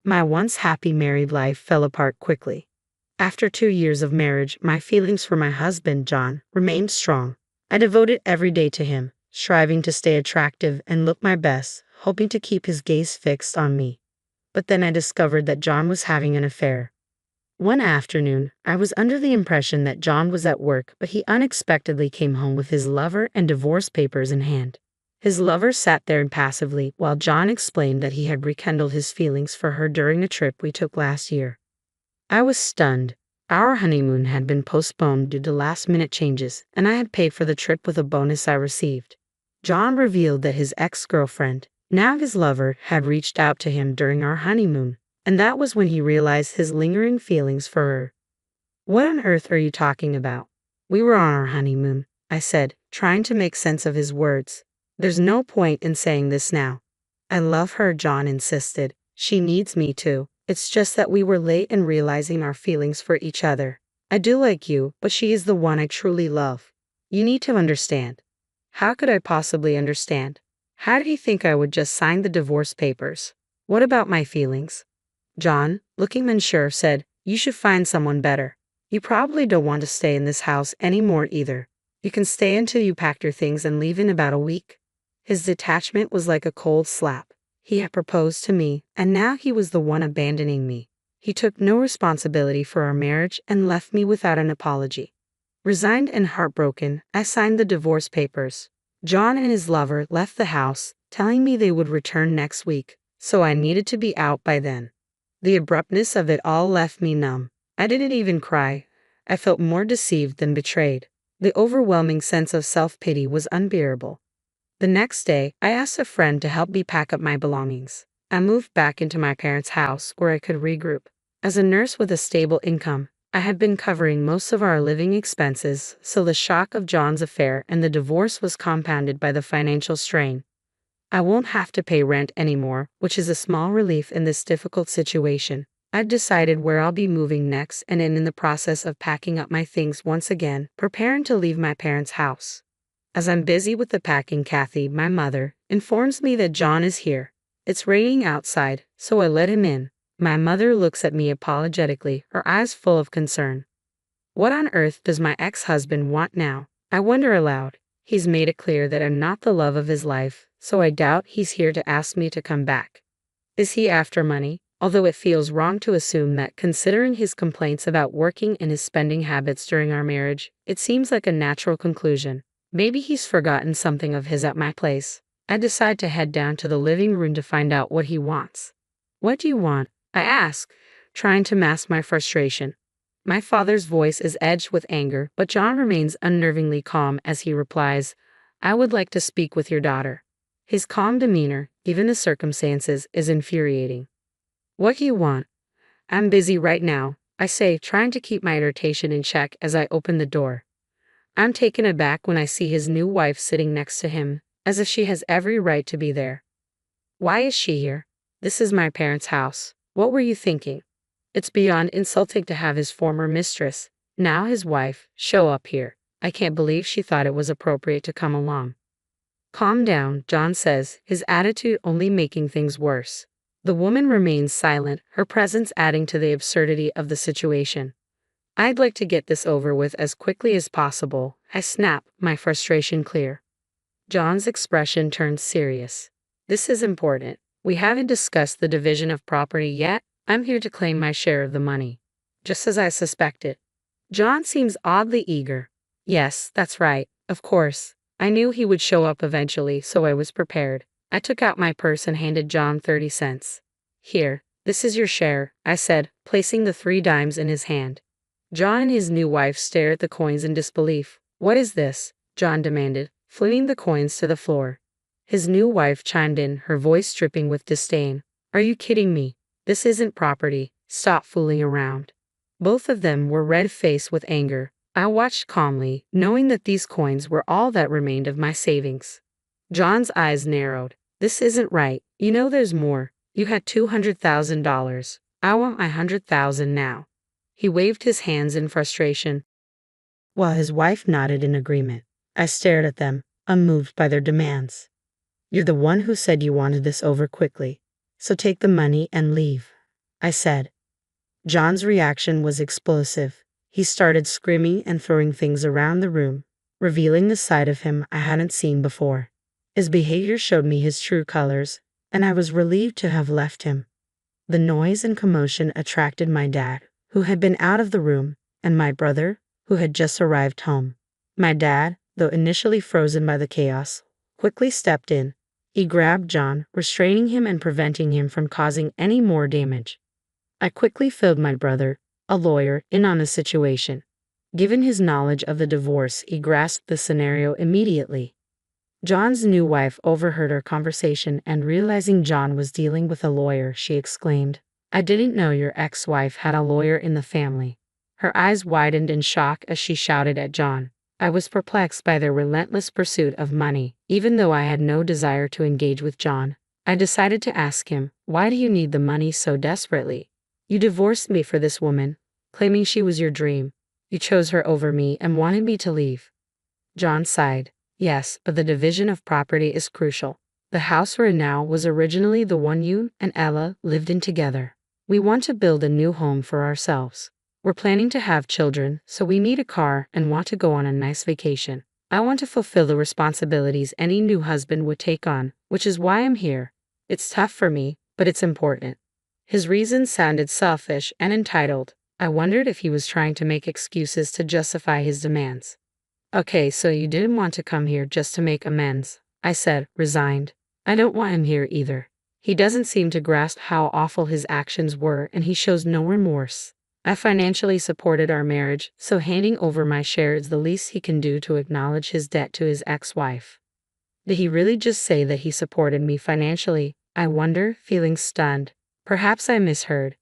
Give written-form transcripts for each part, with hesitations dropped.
My once happy married life fell apart quickly. After 2 years of marriage, my feelings for my husband, John, remained strong. I devoted every day to him, striving to stay attractive and look my best, hoping to keep his gaze fixed on me. But then I discovered that John was having an affair. One afternoon, I was under the impression that John was at work, but he unexpectedly came home with his lover and divorce papers in hand. His lover sat there impassively while John explained that he had rekindled his feelings for her during a trip we took last year. I was stunned. Our honeymoon had been postponed due to last-minute changes, and I had paid for the trip with a bonus I received. John revealed that his ex-girlfriend, now his lover, had reached out to him during our honeymoon, and that was when he realized his lingering feelings for her. "What on earth are you talking about? We were on our honeymoon," I said, trying to make sense of his words. "There's no point in saying this now." "I love her," John insisted. "She needs me too. It's just that we were late in realizing our feelings for each other. I do like you, but she is the one I truly love. You need to understand." How could I possibly understand? How did he think I would just sign the divorce papers? What about my feelings? John, looking unsure, said, "You should find someone better. You probably don't want to stay in this house anymore either. You can stay until you pack your things and leave in about a week." His detachment was like a cold slap. He had proposed to me, and now he was the one abandoning me. He took no responsibility for our marriage and left me without an apology. Resigned and heartbroken, I signed the divorce papers. John and his lover left the house, telling me they would return next week, so I needed to be out by then. The abruptness of it all left me numb. I didn't even cry. I felt more deceived than betrayed. The overwhelming sense of self-pity was unbearable. The next day, I asked a friend to help me pack up my belongings. I moved back into my parents' house where I could regroup. As a nurse with a stable income, I had been covering most of our living expenses, so the shock of John's affair and the divorce was compounded by the financial strain. I won't have to pay rent anymore, which is a small relief in this difficult situation. I've decided where I'll be moving next and am in the process of packing up my things once again, preparing to leave my parents' house. As I'm busy with the packing, Kathy, my mother, informs me that John is here. It's raining outside, so I let him in. My mother looks at me apologetically, her eyes full of concern. What on earth does my ex-husband want now? I wonder aloud. He's made it clear that I'm not the love of his life, so I doubt he's here to ask me to come back. Is he after money? Although it feels wrong to assume that, considering his complaints about working and his spending habits during our marriage, it seems like a natural conclusion. Maybe he's forgotten something of his at my place. I decide to head down to the living room to find out what he wants. "What do you want?" I ask, trying to mask my frustration. My father's voice is edged with anger, but John remains unnervingly calm as he replies, "I would like to speak with your daughter." His calm demeanor, given the circumstances, is infuriating. "What do you want?" "I'm busy right now," I say, trying to keep my irritation in check as I open the door. I'm taken aback when I see his new wife sitting next to him, as if she has every right to be there. "Why is she here? This is my parents' house. What were you thinking?" It's beyond insulting to have his former mistress, now his wife, show up here. I can't believe she thought it was appropriate to come along. "Calm down," John says, his attitude only making things worse. The woman remains silent, her presence adding to the absurdity of the situation. "I'd like to get this over with as quickly as possible," I snap, my frustration clear. John's expression turns serious. "This is important. We haven't discussed the division of property yet. I'm here to claim my share of the money." Just as I suspected. John seems oddly eager. "Yes, that's right. Of course. I knew he would show up eventually, so I was prepared." I took out my purse and handed John 30 cents. "Here, this is your share," I said, placing the 3 dimes in his hand. John and his new wife stared at the coins in disbelief. "What is this?" John demanded, flinging the coins to the floor. His new wife chimed in, her voice dripping with disdain. "Are you kidding me? This isn't property. Stop fooling around." Both of them were red-faced with anger. I watched calmly, knowing that these coins were all that remained of my savings. John's eyes narrowed. "This isn't right. You know there's more. You had $200,000. I want my $100,000 now." He waved his hands in frustration, while his wife nodded in agreement. I stared at them, unmoved by their demands. "You're the one who said you wanted this over quickly. So take the money and leave." I said. John's reaction was explosive. He started screaming and throwing things around the room, revealing the side of him I hadn't seen before. His behavior showed me his true colors, and I was relieved to have left him. The noise and commotion attracted my dad, who had been out of the room, and my brother, who had just arrived home. My dad, though initially frozen by the chaos, quickly stepped in. He grabbed John, restraining him and preventing him from causing any more damage. I quickly filled my brother, a lawyer, in on the situation. Given his knowledge of the divorce, he grasped the scenario immediately. John's new wife overheard our conversation and realizing John was dealing with a lawyer, she exclaimed, "I didn't know your ex-wife had a lawyer in the family." Her eyes widened in shock as she shouted at John. I was perplexed by their relentless pursuit of money. Even though I had no desire to engage with John, I decided to ask him, "Why do you need the money so desperately? You divorced me for this woman, claiming she was your dream. You chose her over me and wanted me to leave." John sighed. "Yes, but the division of property is crucial. The house we're in now was originally the one you and Ella lived in together. We want to build a new home for ourselves. We're planning to have children, so we need a car and want to go on a nice vacation. I want to fulfill the responsibilities any new husband would take on, which is why I'm here. It's tough for me, but it's important." His reasons sounded selfish and entitled. I wondered if he was trying to make excuses to justify his demands. "Okay, so you didn't want to come here just to make amends," I said, resigned. "I don't want him here either. He doesn't seem to grasp how awful his actions were and he shows no remorse. I financially supported our marriage, so handing over my share is the least he can do to acknowledge his debt to his ex-wife." Did he really just say that he supported me financially? I wonder, feeling stunned. Perhaps I misheard.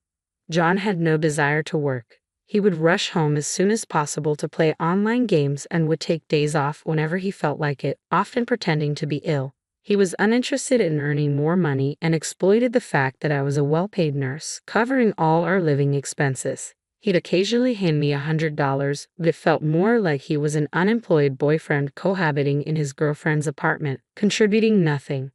John had no desire to work. He would rush home as soon as possible to play online games and would take days off whenever he felt like it, often pretending to be ill. He was uninterested in earning more money and exploited the fact that I was a well-paid nurse, covering all our living expenses. He'd occasionally hand me $100, but it felt more like he was an unemployed boyfriend cohabiting in his girlfriend's apartment, contributing nothing.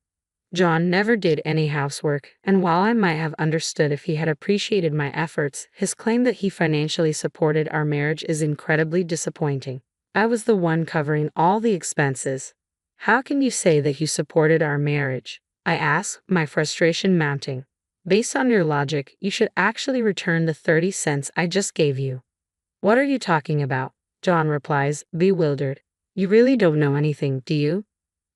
John never did any housework, and while I might have understood if he had appreciated my efforts, his claim that he financially supported our marriage is incredibly disappointing. I was the one covering all the expenses. "How can you say that you supported our marriage?" I asked, my frustration mounting. "Based on your logic, you should actually return the 30 cents I just gave you." "What are you talking about?" John replies, bewildered. "You really don't know anything, do you?"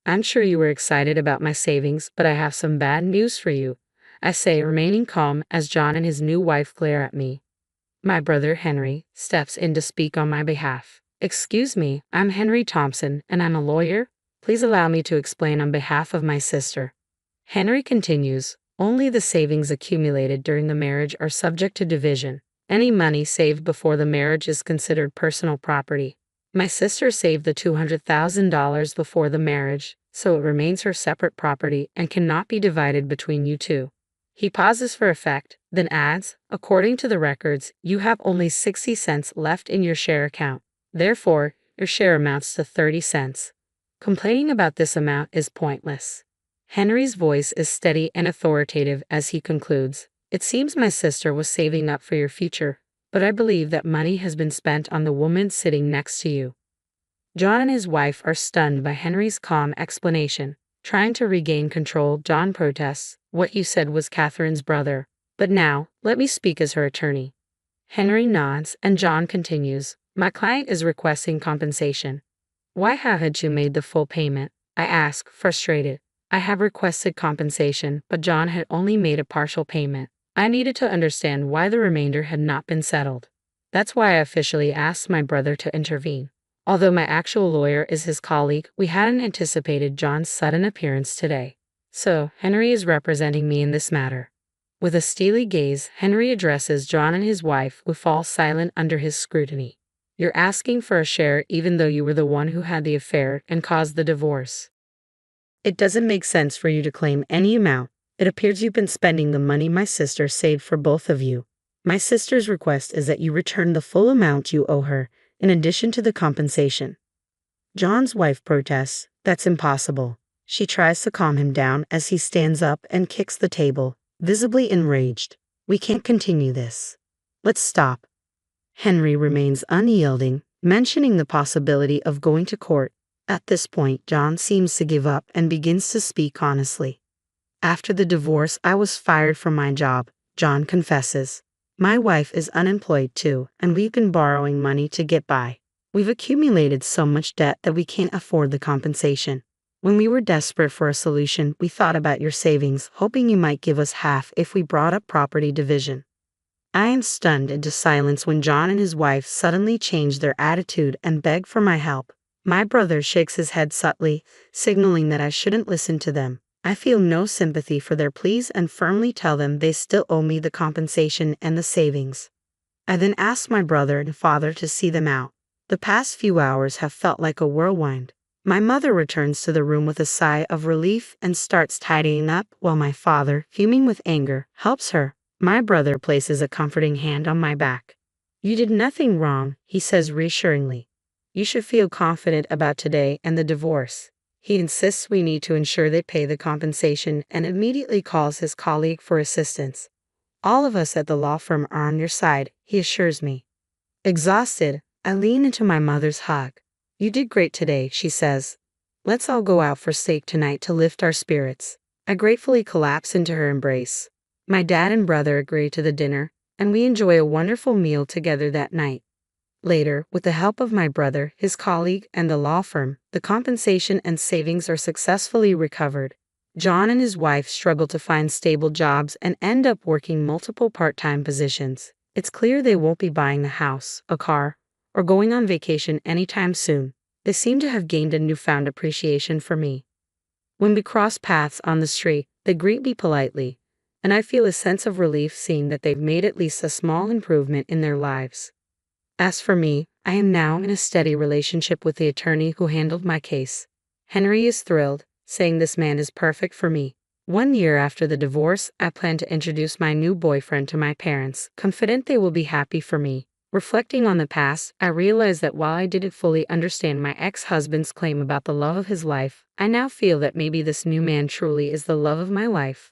"I'm sure you were excited about my savings, but I have some bad news for you," I say, remaining calm as John and his new wife glare at me. My brother Henry steps in to speak on my behalf. "Excuse me, I'm Henry Thompson, and I'm a lawyer. Please allow me to explain on behalf of my sister." Henry continues, "Only the savings accumulated during the marriage are subject to division. Any money saved before the marriage is considered personal property. My sister saved the $200,000 before the marriage, so it remains her separate property and cannot be divided between you two." He pauses for effect, then adds, "According to the records, you have only 60 cents left in your share account. Therefore, your share amounts to 30 cents. Complaining about this amount is pointless." Henry's voice is steady and authoritative as he concludes, "It seems my sister was saving up for your future, but I believe that money has been spent on the woman sitting next to you." John and his wife are stunned by Henry's calm explanation. Trying to regain control, John protests, "What you said was Catherine's brother. But now, let me speak as her attorney." Henry nods, and John continues, "My client is requesting compensation." "Why haven't you made the full payment?" I ask, frustrated. I have requested compensation, but John had only made a partial payment. I needed to understand why the remainder had not been settled. That's why I officially asked my brother to intervene. Although my actual lawyer is his colleague, we hadn't anticipated John's sudden appearance today. "So, Henry is representing me in this matter." With a steely gaze, Henry addresses John and his wife, who fall silent under his scrutiny. "You're asking for a share even though you were the one who had the affair and caused the divorce. It doesn't make sense for you to claim any amount. It appears you've been spending the money my sister saved for both of you. My sister's request is that you return the full amount you owe her, in addition to the compensation." John's wife protests, "That's impossible." She tries to calm him down as he stands up and kicks the table, visibly enraged. We can't continue this. Let's stop. Henry remains unyielding, mentioning the possibility of going to court. At this point, John seems to give up and begins to speak honestly. After the divorce, I was fired from my job, John confesses. My wife is unemployed too, and we've been borrowing money to get by. We've accumulated so much debt that we can't afford the compensation. When we were desperate for a solution, we thought about your savings, hoping you might give us half if we brought up property division. I am stunned into silence when John and his wife suddenly change their attitude and beg for my help. My brother shakes his head subtly, signaling that I shouldn't listen to them. I feel no sympathy for their pleas and firmly tell them they still owe me the compensation and the savings. I then ask my brother and father to see them out. The past few hours have felt like a whirlwind. My mother returns to the room with a sigh of relief and starts tidying up while my father, fuming with anger, helps her. My brother places a comforting hand on my back. You did nothing wrong, he says reassuringly. You should feel confident about today and the divorce. He insists we need to ensure they pay the compensation and immediately calls his colleague for assistance. All of us at the law firm are on your side, he assures me. Exhausted, I lean into my mother's hug. You did great today, she says. Let's all go out for steak tonight to lift our spirits. I gratefully collapse into her embrace. My dad and brother agree to the dinner, and we enjoy a wonderful meal together that night. Later, with the help of my brother, his colleague, and the law firm, the compensation and savings are successfully recovered. John and his wife struggle to find stable jobs and end up working multiple part-time positions. It's clear they won't be buying a house, a car, or going on vacation anytime soon. They seem to have gained a newfound appreciation for me. When we cross paths on the street, they greet me politely, and I feel a sense of relief seeing that they've made at least a small improvement in their lives. As for me, I am now in a steady relationship with the attorney who handled my case. Henry is thrilled, saying this man is perfect for me. 1 year after the divorce, I plan to introduce my new boyfriend to my parents, confident they will be happy for me. Reflecting on the past, I realize that while I didn't fully understand my ex-husband's claim about the love of his life, I now feel that maybe this new man truly is the love of my life.